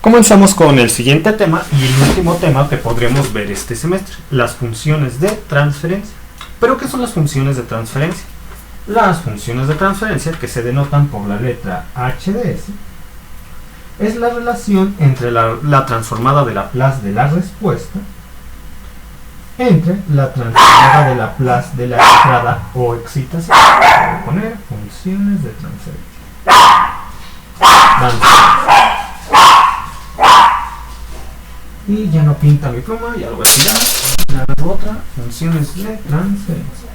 Comenzamos con el siguiente tema y el último tema que podremos ver este semestre, las funciones de transferencia. ¿Pero qué son las funciones de transferencia? Las funciones de transferencia, que se denotan por la letra h de s, es la relación entre la transformada de Laplace de la respuesta entre la transformada de Laplace de la entrada o excitación. Voy a poner funciones de transferencia. Y ya no pinta mi pluma, ya lo voy a tirar. La otra, funciones de transferencia.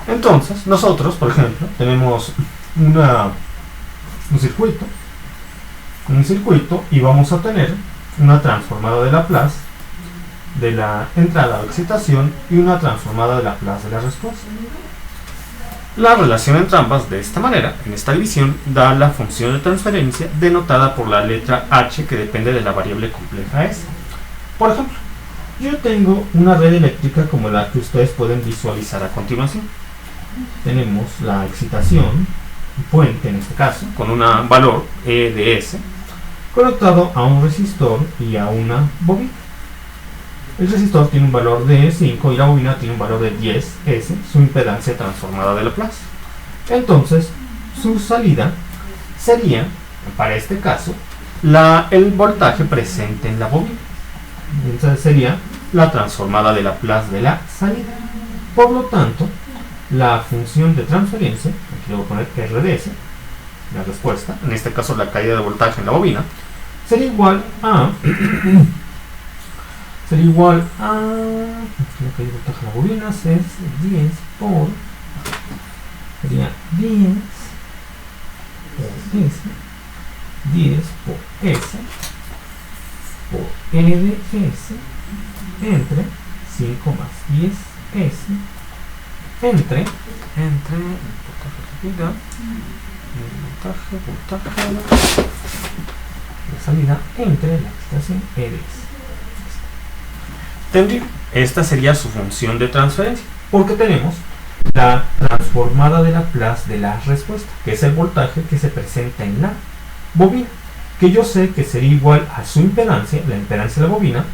Entonces, nosotros, por ejemplo, tenemos un circuito y vamos a tener una transformada de Laplace de la entrada o excitación y una transformada de Laplace de la respuesta. La relación entre ambas de esta manera, en esta división, da la función de transferencia denotada por la letra h que depende de la variable compleja s. Por ejemplo, yo tengo una red eléctrica como la que ustedes pueden visualizar a continuación. Tenemos la excitación, fuente en este caso, con un valor E de S, conectado a un resistor y a una bobina. El resistor tiene un valor de 5 y la bobina tiene un valor de 10S, su impedancia transformada de Laplace. Entonces, su salida sería, para este caso, el voltaje presente en la bobina. Entonces sería la transformada de Laplace de la salida. Por lo tanto, la función de transferencia, aquí le voy a poner R de S, la respuesta, en este caso la caída de voltaje en la bobina, sería igual a la caída de voltaje en la bobina es 10 por, sería 10 por S, 10 por S, por E de S, entre 5 más 10S, entre voltaje de salida entre la excitación E de S. Esta sería su función de transferencia, porque tenemos la transformada de Laplace de la respuesta, que es el voltaje que se presenta en la bobina, que yo sé que sería igual a su impedancia, la impedancia de la bobina,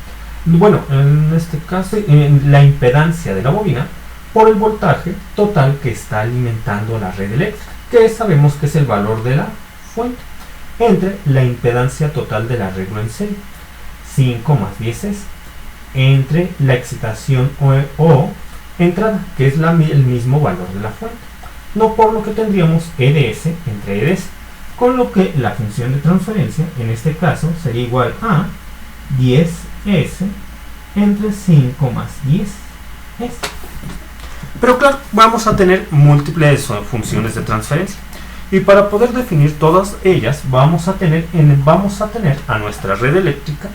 bueno, en este caso, la impedancia de la bobina, por el voltaje total que está alimentando la red eléctrica, que sabemos que es el valor de la fuente, entre la impedancia total del arreglo en serie, 5 más 10 es, entre la excitación o entrada, que es el mismo valor de la fuente, no por lo que tendríamos E de S entre E de S, con lo que la función de transferencia en este caso sería igual a 10S entre 5 más 10S. Pero claro, vamos a tener múltiples funciones de transferencia. Y para poder definir todas ellas, vamos a tener a nuestra red eléctrica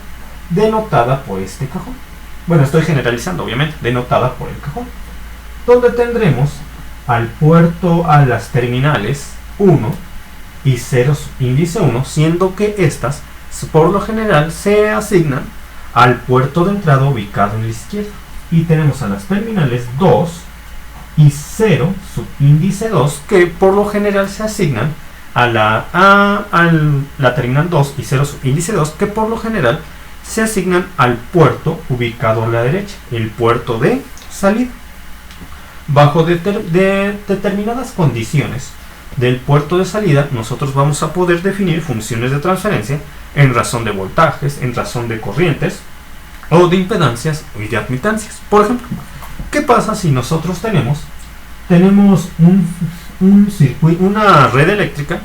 denotada por este cajón. Bueno, estoy generalizando, obviamente, denotada por el cajón. Donde tendremos al puerto, a las terminales 1 y 0 índice 1, siendo que estas, por lo general, se asignan al puerto de entrada ubicado en la izquierda. Y tenemos a las terminales 2 y 0 subíndice 2, que por lo general se asignan a la terminal 2 y 0 subíndice 2, que por lo general se asignan al puerto ubicado a la derecha, el puerto de salida. Bajo determinadas condiciones del puerto de salida, nosotros vamos a poder definir funciones de transferencia en razón de voltajes, en razón de corrientes, o de impedancias y de admitancias. Por ejemplo, ¿qué pasa si nosotros tenemos un circuito, una red eléctrica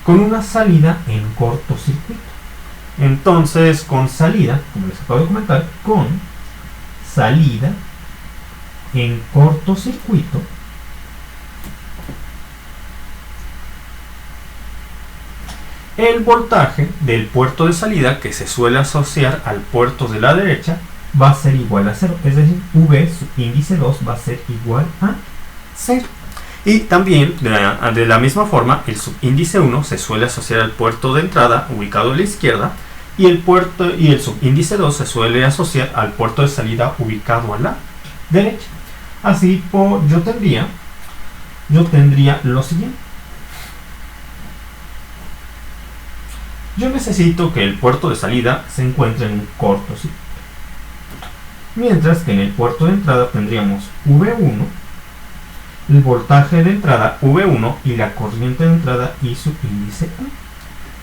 con una salida en cortocircuito? Entonces, con salida, como les acabo de comentar, con salida en cortocircuito, el voltaje del puerto de salida, que se suele asociar al puerto de la derecha, va a ser igual a 0, es decir, V subíndice 2 va a ser igual a 0. Y también, de la misma forma, el subíndice 1 se suele asociar al puerto de entrada ubicado a la izquierda, y el subíndice 2 se suele asociar al puerto de salida ubicado a la derecha. Así, yo tendría yo tendría lo siguiente. Yo necesito que el puerto de salida se encuentre en un cortocircuito. Mientras que en el puerto de entrada tendríamos V1, el voltaje de entrada V1 y la corriente de entrada y su índice U.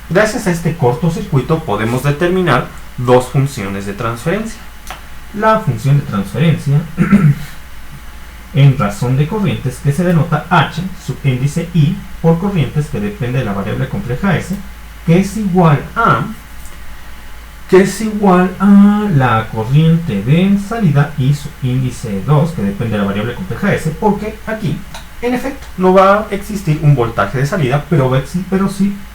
Gracias a este cortocircuito podemos determinar dos funciones de transferencia. La función de transferencia en razón de corrientes, que se denota H, subíndice I, por corrientes, que depende de la variable compleja S, que es igual a la corriente de salida y su índice 2, que depende de la variable compleja S, porque aquí, en efecto, no va a existir un voltaje de salida, pero sí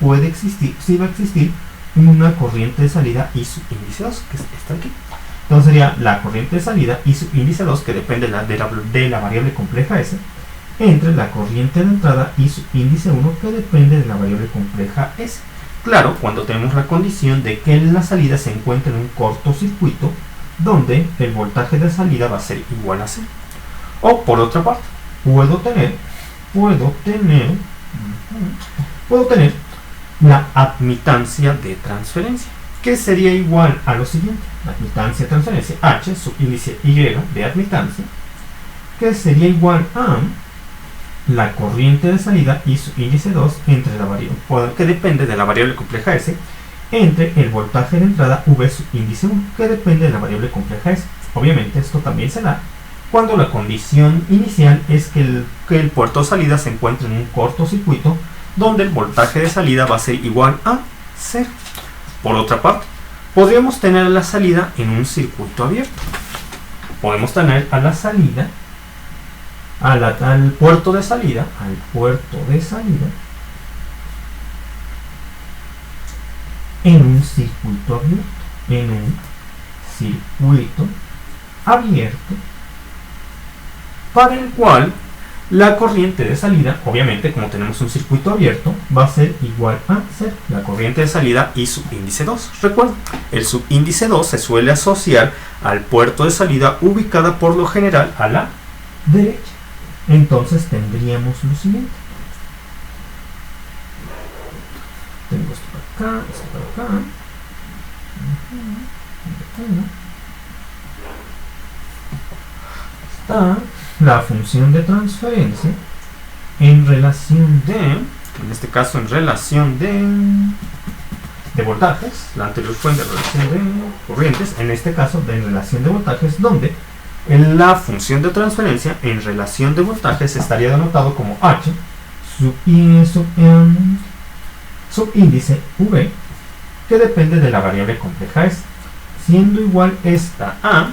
va a existir una corriente de salida y su índice 2, que está aquí. Entonces sería la corriente de salida y su índice 2, que depende de la variable compleja S, entre la corriente de entrada y su índice 1, que depende de la variable compleja S. Claro, cuando tenemos la condición de que la salida se encuentra en un cortocircuito donde el voltaje de salida va a ser igual a 0. O por otra parte, puedo tener la admitancia de transferencia, que sería igual a lo siguiente. La admitancia de transferencia, H, subíndice Y de admitancia, que sería igual a la corriente de salida y su índice 2 entre la variable, que depende de la variable compleja S, entre el voltaje de entrada V su índice 1, que depende de la variable compleja S. Obviamente esto también se da cuando la condición inicial es que el puerto de salida se encuentre en un cortocircuito donde el voltaje de salida va a ser igual a 0. Por otra parte, podríamos tener la salida en un circuito abierto. Podemos tener a la salida al puerto de salida, en un circuito abierto, para el cual la corriente de salida, obviamente como tenemos un circuito abierto, va a ser igual a 0. La corriente de salida y subíndice 2. Recuerden, el subíndice 2 se suele asociar al puerto de salida ubicada por lo general a la derecha. Entonces tendríamos lo siguiente. Tengo esto para acá, esto para acá. Está la función de transferencia en relación en este caso en relación de voltajes. La anterior fue en relación de corrientes, en este caso en relación de voltajes, donde en la función de transferencia en relación de voltajes estaría denotado como H subíndice V, que depende de la variable compleja S, siendo igual esta a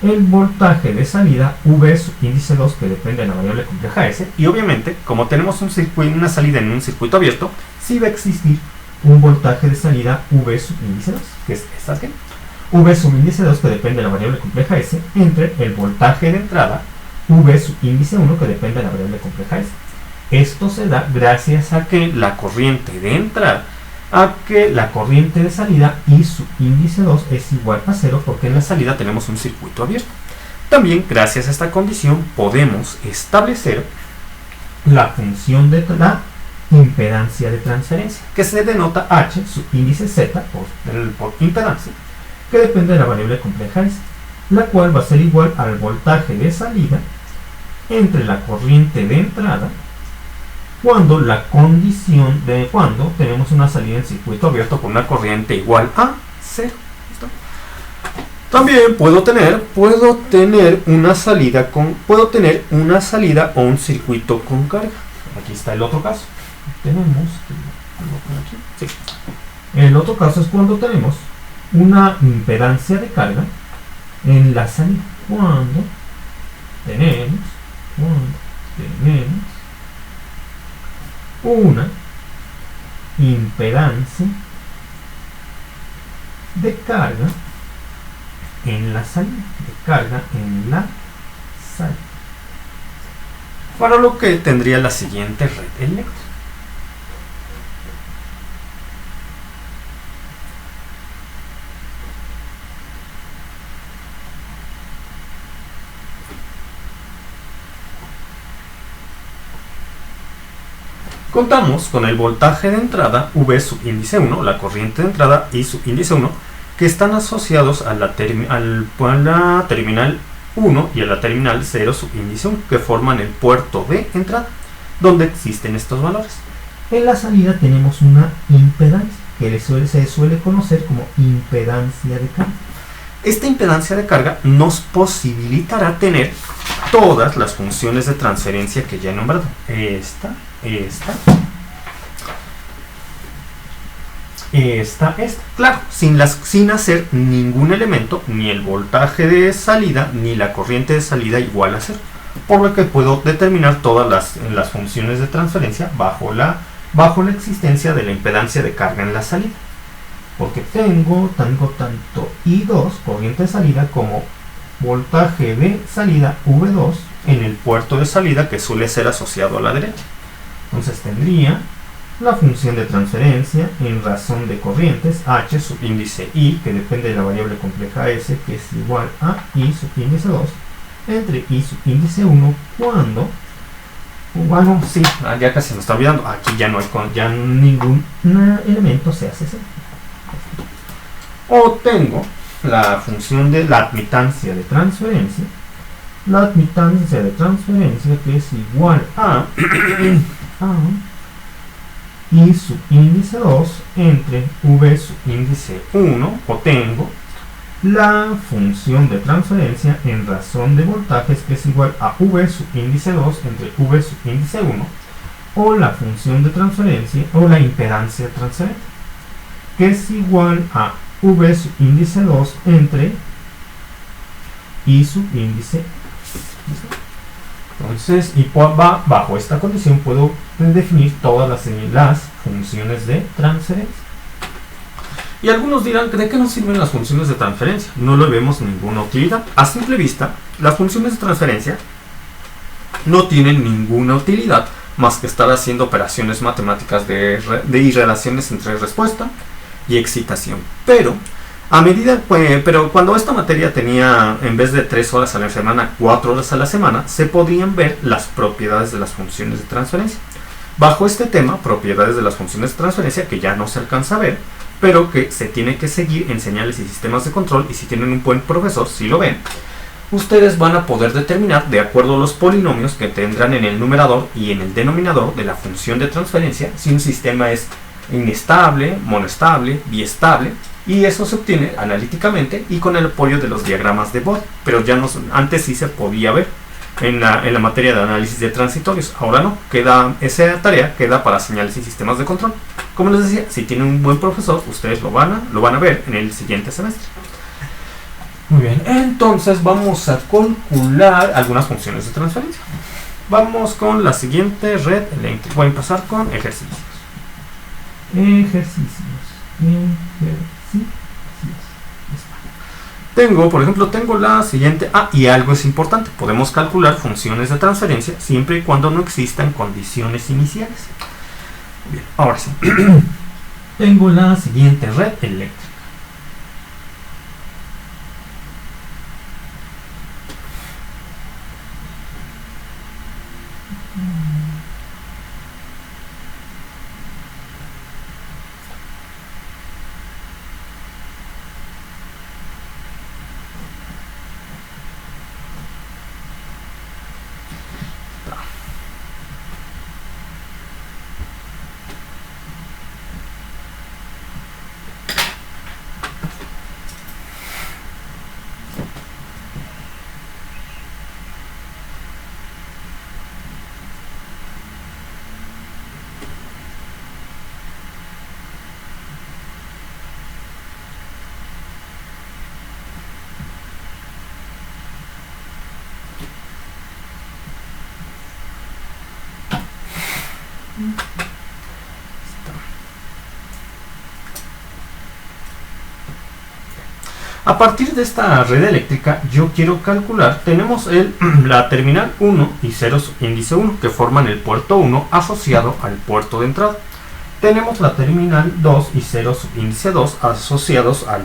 el voltaje de salida V subíndice 2, que depende de la variable compleja S. Y obviamente, como tenemos una salida en un circuito abierto, sí va a existir un voltaje de salida V subíndice 2, que es esta aquí. V subíndice 2, que depende de la variable compleja S, entre el voltaje de entrada V subíndice 1, que depende de la variable compleja S. Esto se da gracias a que la corriente de entrada, la corriente de salida y su índice 2 es igual a 0, porque en la salida tenemos un circuito abierto. También, gracias a esta condición, podemos establecer la función de la impedancia de transferencia, que se denota H, su índice Z, por impedancia, que depende de la variable compleja S, la cual va a ser igual al voltaje de salida entre la corriente de entrada cuando cuando tenemos una salida en circuito abierto con una corriente igual a 0. ¿Listo? También puedo tener una salida o un circuito con carga. Aquí está el otro caso. El otro caso es cuando tenemos una impedancia de carga en la salida. Cuando tenemos una impedancia de carga en la salida, para lo que tendría la siguiente red eléctrica. Contamos con el voltaje de entrada V subíndice 1, la corriente de entrada I subíndice 1, que están asociados a la terminal 1 y a la terminal 0 subíndice 1, que forman el puerto de entrada, donde existen estos valores. En la salida tenemos una impedancia, que se suele conocer como impedancia de carga. Esta impedancia de carga nos posibilitará tener todas las funciones de transferencia que ya he nombrado. Esta, claro, sin hacer ningún elemento, ni el voltaje de salida, ni la corriente de salida igual a 0. Por lo que puedo determinar todas las funciones de transferencia bajo la existencia de la impedancia de carga en la salida. Porque tengo tanto I2, corriente de salida, como voltaje de salida V2 en el puerto de salida, que suele ser asociado a la derecha. Entonces tendría la función de transferencia en razón de corrientes H subíndice I, que depende de la variable compleja S, que es igual a I subíndice 2 entre I subíndice 1 cuando, bueno, sí, ya casi me está olvidando, aquí ya no hay ningún elemento se hace 0. O tengo la función de la admitancia de transferencia, que es igual a I subíndice 2 entre V subíndice 1, o tengo la función de transferencia en razón de voltajes, que es igual a V subíndice 2 entre V subíndice 1, o la función de transferencia, o la impedancia de transferencia, que es igual a V subíndice 2 entre I subíndice. Entonces, bajo esta condición puedo definir todas las funciones de transferencia. Y algunos dirán, ¿de qué nos sirven las funciones de transferencia? No le vemos ninguna utilidad. A simple vista, las funciones de transferencia no tienen ninguna utilidad más que estar haciendo operaciones matemáticas y relaciones entre respuesta y excitación. Pero cuando esta materia tenía, en vez de 3 horas a la semana, 4 horas a la semana, se podían ver las propiedades de las funciones de transferencia. Bajo este tema, propiedades de las funciones de transferencia, que ya no se alcanza a ver, pero que se tiene que seguir en señales y sistemas de control, y si tienen un buen profesor, si lo ven, ustedes van a poder determinar, de acuerdo a los polinomios que tendrán en el numerador y en el denominador de la función de transferencia, si un sistema es inestable, monestable, biestable, y eso se obtiene analíticamente y con el apoyo de los diagramas de Bode. Pero ya antes sí se podía ver en la materia de análisis de transitorios. Ahora no, esa tarea queda para señales y sistemas de control. Como les decía, si tienen un buen profesor, ustedes lo van a ver en el siguiente semestre. Muy bien, entonces vamos a calcular algunas funciones de transferencia. Vamos con la siguiente red eléctrica. Voy a empezar con ejercicios. Por ejemplo, tengo la siguiente. Y algo es importante. Podemos calcular funciones de transferencia siempre y cuando no existan condiciones iniciales. Bien, ahora sí. Tengo la siguiente red eléctrica. A partir de esta red eléctrica, yo quiero calcular, tenemos la terminal 1 y 0 índice 1, que forman el puerto 1 asociado al puerto de entrada. Tenemos la terminal 2 y 0 índice 2 asociados al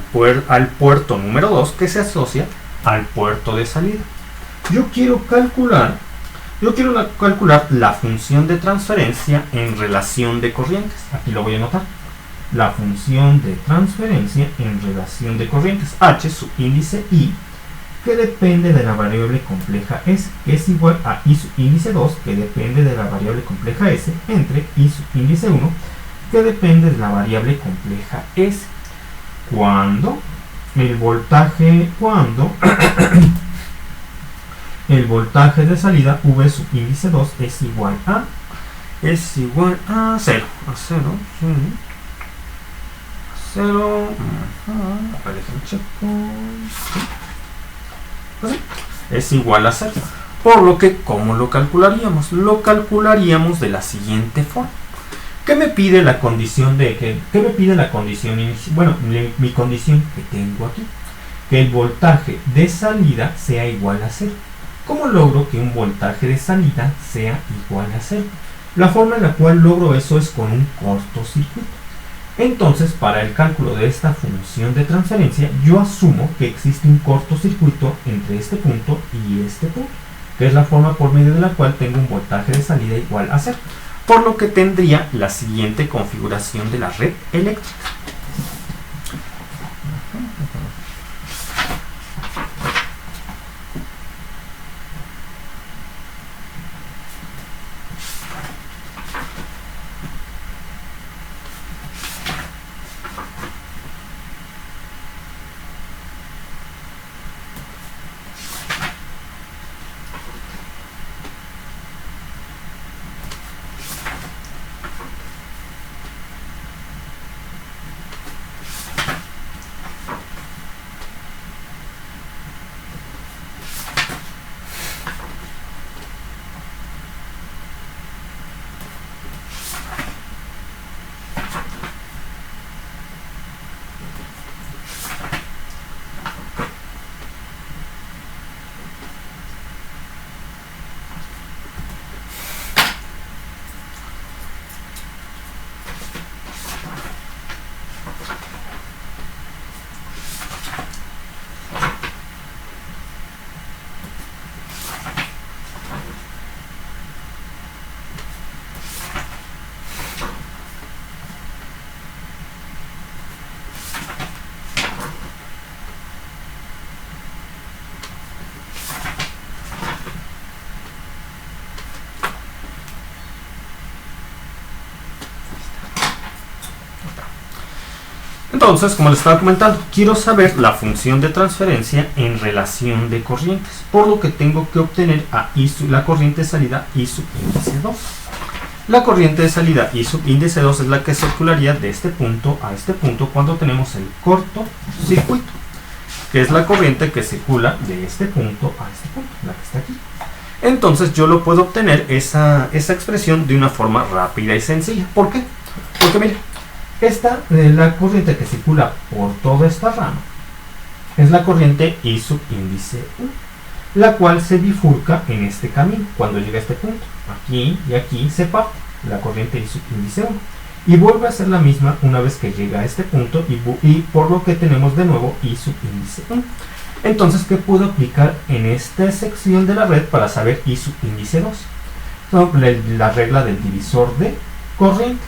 puerto número 2, que se asocia al puerto de salida. Yo quiero calcular Yo quiero calcular la función de transferencia en relación de corrientes. Aquí lo voy a anotar. La función de transferencia en relación de corrientes. H, subíndice I, que depende de la variable compleja S, que es igual a I subíndice 2, que depende de la variable compleja S, entre I subíndice 1, que depende de la variable compleja S. Cuando el voltaje de salida V subíndice 2 es igual a 0, a 0, es igual a 0. Por lo que, ¿cómo lo calcularíamos? Lo calcularíamos de la siguiente forma. ¿Qué me pide la condición qué me pide la condición inicial? Bueno, mi condición que tengo aquí, que el voltaje de salida sea igual a 0. ¿Cómo logro que un voltaje de salida sea igual a 0? La forma en la cual logro eso es con un cortocircuito. Entonces, para el cálculo de esta función de transferencia, yo asumo que existe un cortocircuito entre este punto y este punto, que es la forma por medio de la cual tengo un voltaje de salida igual a 0. Por lo que tendría la siguiente configuración de la red eléctrica. Entonces, como les estaba comentando, quiero saber la función de transferencia en relación de corrientes, por lo que tengo que obtener a la corriente de salida I subíndice 2. La corriente de salida I subíndice 2 es la que circularía de este punto a este punto cuando tenemos el cortocircuito, que es la corriente que circula de este punto a este punto, la que está aquí. Entonces yo lo puedo obtener esa expresión de una forma rápida y sencilla. ¿Por qué? Porque mira, la corriente que circula por toda esta rama es la corriente I subíndice 1, la cual se bifurca en este camino cuando llega a este punto. Aquí y aquí se parte la corriente I subíndice 1 y vuelve a ser la misma una vez que llega a este punto y por lo que tenemos de nuevo I subíndice 1. Entonces, ¿qué puedo aplicar en esta sección de la red para saber I subíndice 2? La regla del divisor de corriente.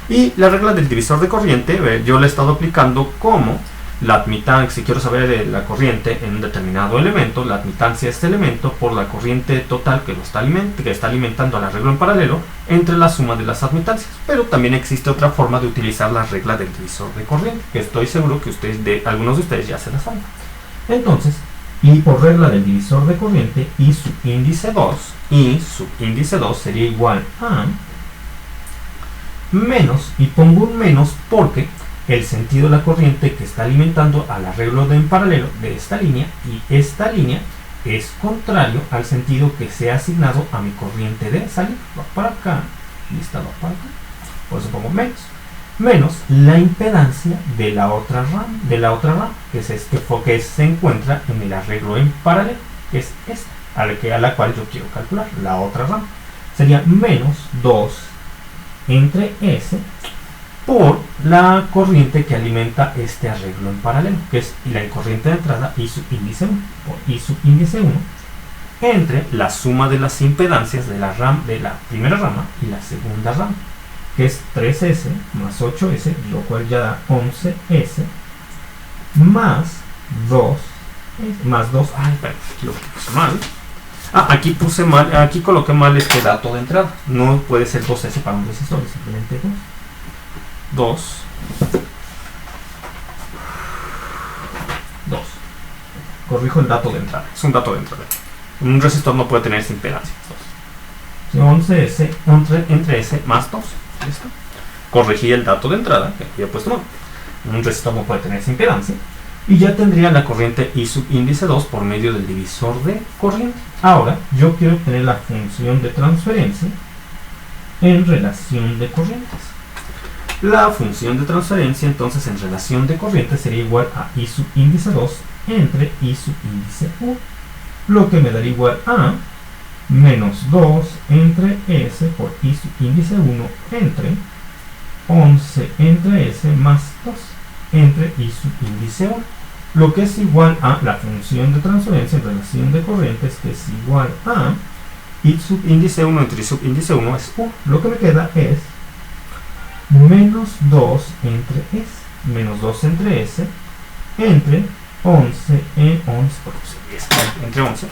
Y la regla del divisor de corriente, yo la he estado aplicando como la admitancia, si quiero saber la corriente en un determinado elemento, la admitancia de este elemento por la corriente total que está alimentando al arreglo en paralelo entre la suma de las admitancias. Pero también existe otra forma de utilizar la regla del divisor de corriente, que estoy seguro que algunos de ustedes ya se la saben. Entonces, y por regla del divisor de corriente, I subíndice 2 sería igual a menos, y pongo un menos porque el sentido de la corriente que está alimentando al arreglo en paralelo de esta línea y esta línea es contrario al sentido que se ha asignado a mi corriente de salida. Va para acá y esta va para acá, por eso pongo menos la impedancia de la otra rama, que es que se encuentra en el arreglo en paralelo, que es esta, a la cual yo quiero calcular, la otra rama. Sería menos 2 entre S por la corriente que alimenta este arreglo en paralelo, que es la corriente de entrada I subíndice 1, por I subíndice 1 entre la suma de las impedancias de la primera rama y la segunda rama, que es 3S más 8S, lo cual ya da 11S, más 2, más 2, ay, espera, aquí lo puse mal. Aquí puse mal, aquí coloqué mal este dato de entrada. No puede ser 2S para un resistor, es simplemente 2. 2. Corrijo el dato de entrada, es un dato de entrada. Un resistor no puede tener esa impedancia. 11S entre S más 2. ¿Listo? Corregí el dato de entrada, que había puesto mal. Un resistor no puede tener esa impedancia. Y ya tendría la corriente I subíndice 2 por medio del divisor de corriente. Ahora, yo quiero obtener la función de transferencia en relación de corrientes. La función de transferencia, entonces, en relación de corriente sería igual a I subíndice 2 entre I subíndice 1. Lo que me daría igual a menos 2 entre S por I subíndice 1 entre 11 entre S más 2 entre I subíndice 1, lo que es igual a la función de transferencia en relación de corrientes, que es igual a I subíndice 1 entre I subíndice 1 es 1. Lo que me queda es menos 2 entre S, menos 2 entre S, entre 11 en 11, entre 11,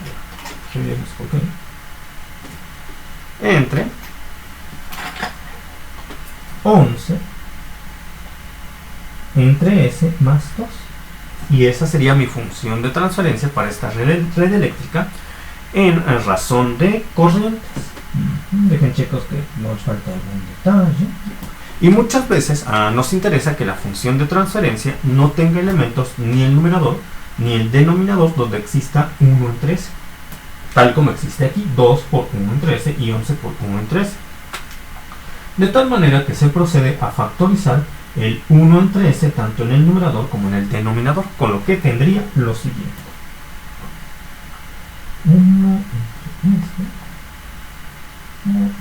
entre 11 entre S más 2. Y esa sería mi función de transferencia para esta red eléctrica en razón de corrientes. Dejen chicos que nos falta algún detalle. Y muchas veces nos interesa que la función de transferencia no tenga elementos ni el numerador ni el denominador donde exista 1 entre S, tal como existe aquí, 2 por 1 entre S y 11 por 1 entre S. De tal manera que se procede a factorizar el 1 entre S tanto en el numerador como en el denominador, con lo que tendría lo siguiente: 1 entre S, 1 entre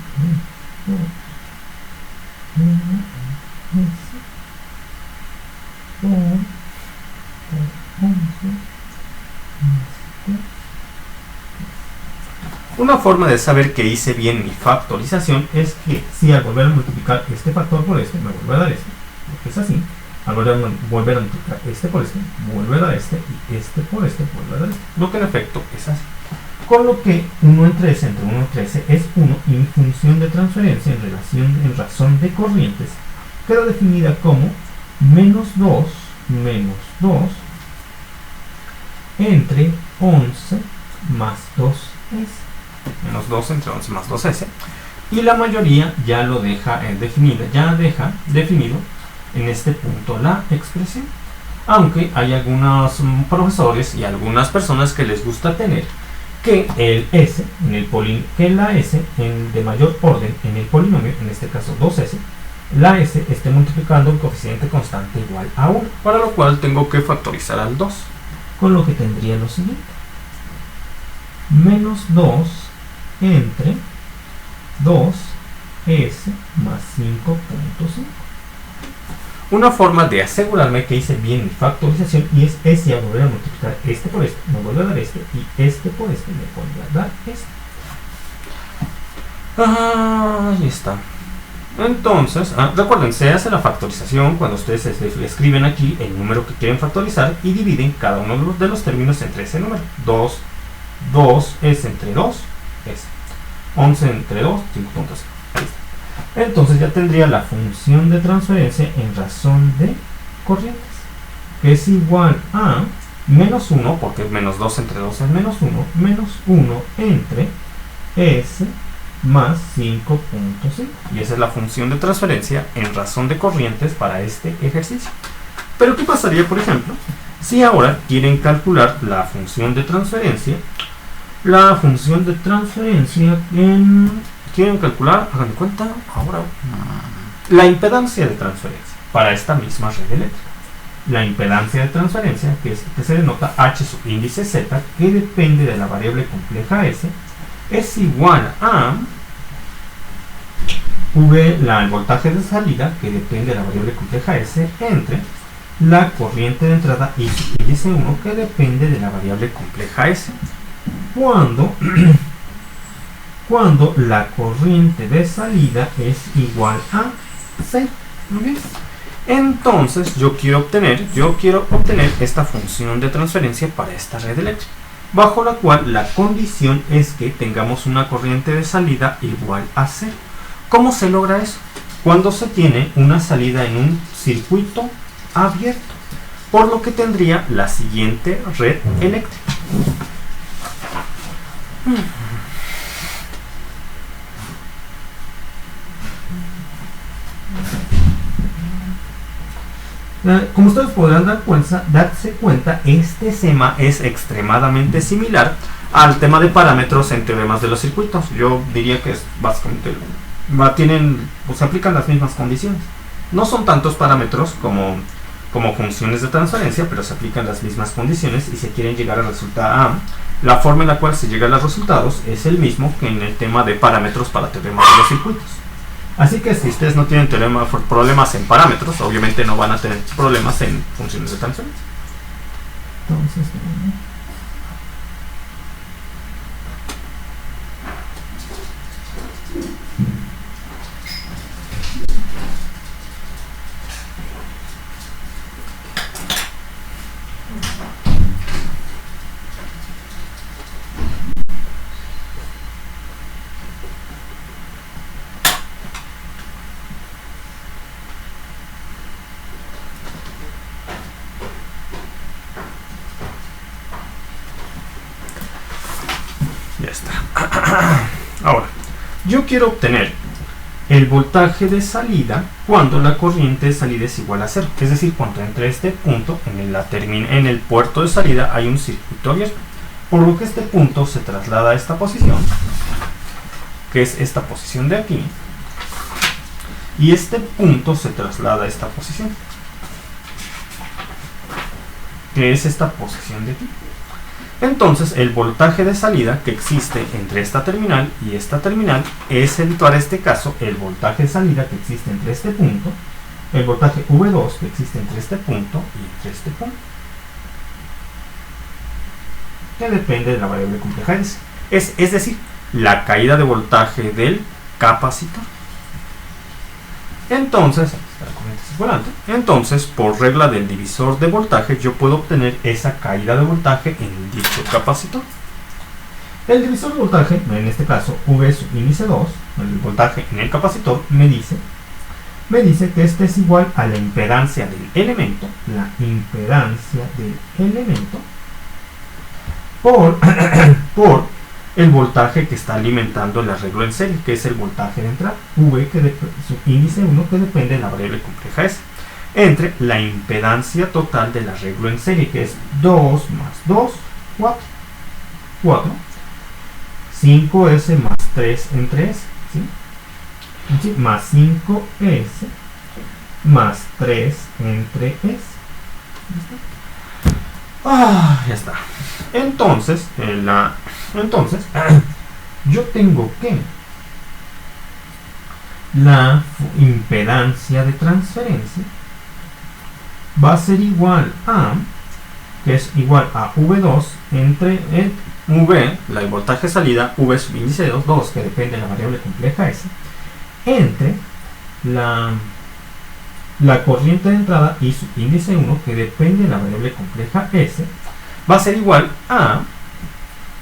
2, 1 entre S, por 11 más 2. Una forma de saber que hice bien mi factorización es que si al volver a multiplicar este factor por este, me vuelve a dar este, porque es así. Al volver a multiplicar este por este, vuelve a dar este, y este por este, vuelve a dar este. Lo que en efecto es así. Con lo que 1 entre S entre 1 entre S es 1, y mi función de transferencia en razón de corrientes queda definida como menos 2 entre 11 más 2S. Menos 2 entre 11 más 2S. Y la mayoría ya lo deja definido en este punto la expresión. Aunque hay algunos profesores y algunas personas que les gusta tener que el S que la S de mayor orden en el polinomio, en este caso 2S, la S esté multiplicando un coeficiente constante igual a 1, para lo cual tengo que factorizar al 2, con lo que tendría lo siguiente: menos 2 entre 2S más 5.5. Una forma de asegurarme que hice bien mi factorización y es S a volver a multiplicar este por este, me vuelve a dar este, y este por este me vuelve a dar este. Ahí está. Entonces, recuerden, se hace la factorización cuando ustedes escriben aquí el número que quieren factorizar y dividen cada uno de los términos entre ese número. 2S entre 2 es 11 entre 2, 5.5. Ahí está. Entonces ya tendría la función de transferencia en razón de corrientes, que es igual a menos 1, porque menos 2 entre 2 es menos 1 entre S más 5.5. Y esa es la función de transferencia en razón de corrientes para este ejercicio. Pero ¿qué pasaría, por ejemplo, si ahora quieren calcular la función de transferencia? La función de transferencia quieren calcular, hagan de cuenta, ahora la impedancia de transferencia para esta misma red eléctrica. La impedancia de transferencia, que se denota H subíndice Z, que depende de la variable compleja S, es igual a el voltaje de salida, que depende de la variable compleja S, entre la corriente de entrada I subíndice 1, que depende de la variable compleja S. cuando cuando la corriente de salida es igual a 0. ¿Okay? Entonces yo quiero obtener esta función de transferencia para esta red eléctrica, bajo la cual la condición es que tengamos una corriente de salida igual a 0. ¿Cómo se logra eso? Cuando se tiene una salida en un circuito abierto, por lo que tendría la siguiente red eléctrica. Como ustedes podrán darse cuenta, este esquema es extremadamente similar al tema de parámetros en teoremas de los circuitos. Yo diría que es básicamente se aplican las mismas condiciones. No son tantos parámetros como funciones de transferencia, pero se aplican las mismas condiciones y se quieren llegar al resultado A. La forma en la cual se llega a los resultados es el mismo que en el tema de parámetros para teoremas de los circuitos. Así que si ustedes no tienen problemas en parámetros, obviamente no van a tener problemas en funciones de transferencia. Entonces, ahora, yo quiero obtener el voltaje de salida cuando la corriente de salida es igual a 0. Es decir, cuando entre este punto, en el puerto de salida hay un circuito abierto. Por lo que este punto se traslada a esta posición, que es esta posición de aquí. Y este punto se traslada a esta posición, que es esta posición de aquí. Entonces, el voltaje de salida que existe entre esta terminal y esta terminal es, para este caso, el voltaje de salida que existe entre este punto, el voltaje V2 que existe entre este punto y entre este punto, que depende de la variable compleja S. Es decir, la caída de voltaje del capacitor. Entonces, por regla del divisor de voltaje, yo puedo obtener esa caída de voltaje en dicho capacitor. El divisor de voltaje, en este caso V sub índice 2, el voltaje en el capacitor, me dice que este es igual a la impedancia del elemento, por el voltaje que está alimentando el arreglo en serie, que es el voltaje de entrada, V sub índice 1, que depende de la variable compleja S, entre la impedancia total del arreglo en serie, que es 2 más 2, 4, 5S más 3 entre S, ¿sí? Más 5S más 3 entre S. Ya está. Entonces, yo tengo que la impedancia de transferencia va a ser igual a, que es igual a V2 entre el V, el voltaje de salida, V sub índice 2, que depende de la variable compleja S, entre la corriente de entrada y su índice 1, que depende de la variable compleja S, va a ser igual a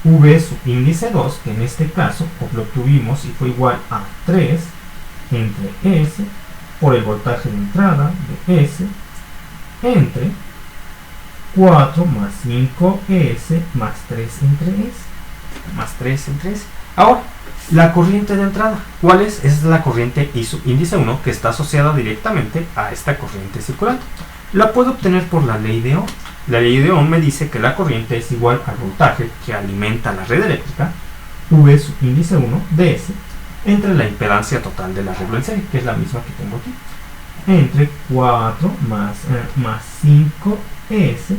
V sub índice 2, que en este caso lo obtuvimos y fue igual a 3 entre S por el voltaje de entrada de S entre 4 más 5S más 3 entre S. Más 3 entre S. Ahora, la corriente de entrada, ¿cuál es? Es la corriente I sub índice 1, que está asociada directamente a esta corriente circulante. La puedo obtener por la ley de Ohm. La ley de Ohm me dice que la corriente es igual al voltaje que alimenta la red eléctrica, V sub índice 1 de S, entre la impedancia total del arreglo en serie, que es la misma que tengo aquí, entre 4 más 5S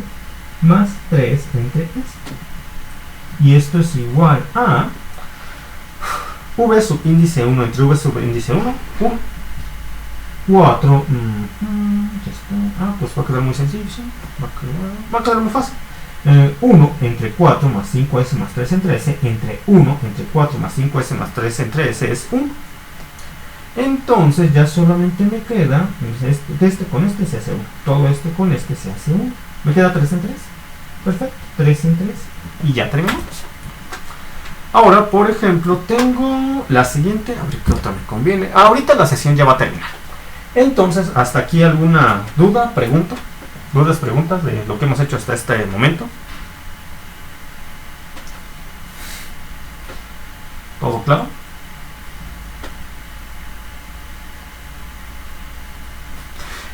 más 3 entre S. Y esto es igual a V sub índice 1 entre V sub índice 1, 4, pues va a quedar muy sencillo, ¿sí? Va a quedar muy fácil. 1 entre 4 más 5s más 3 entre s, entre 1 entre 4 más 5s más 3 entre s es 1. Entonces ya solamente me queda, este con este se hace 1, todo esto con este se hace 1. Me queda 3 entre s. Perfecto, 3 entre s. Y ya terminamos. Ahora, por ejemplo, tengo la siguiente, a ver qué otra me conviene. Ahorita la sesión ya va a terminar. Entonces, hasta aquí alguna duda, pregunta. ¿Dudas, preguntas de lo que hemos hecho hasta este momento? ¿Todo claro?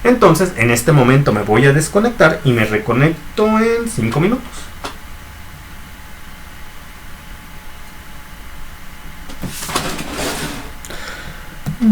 Entonces, en este momento me voy a desconectar y me reconecto en 5 minutos.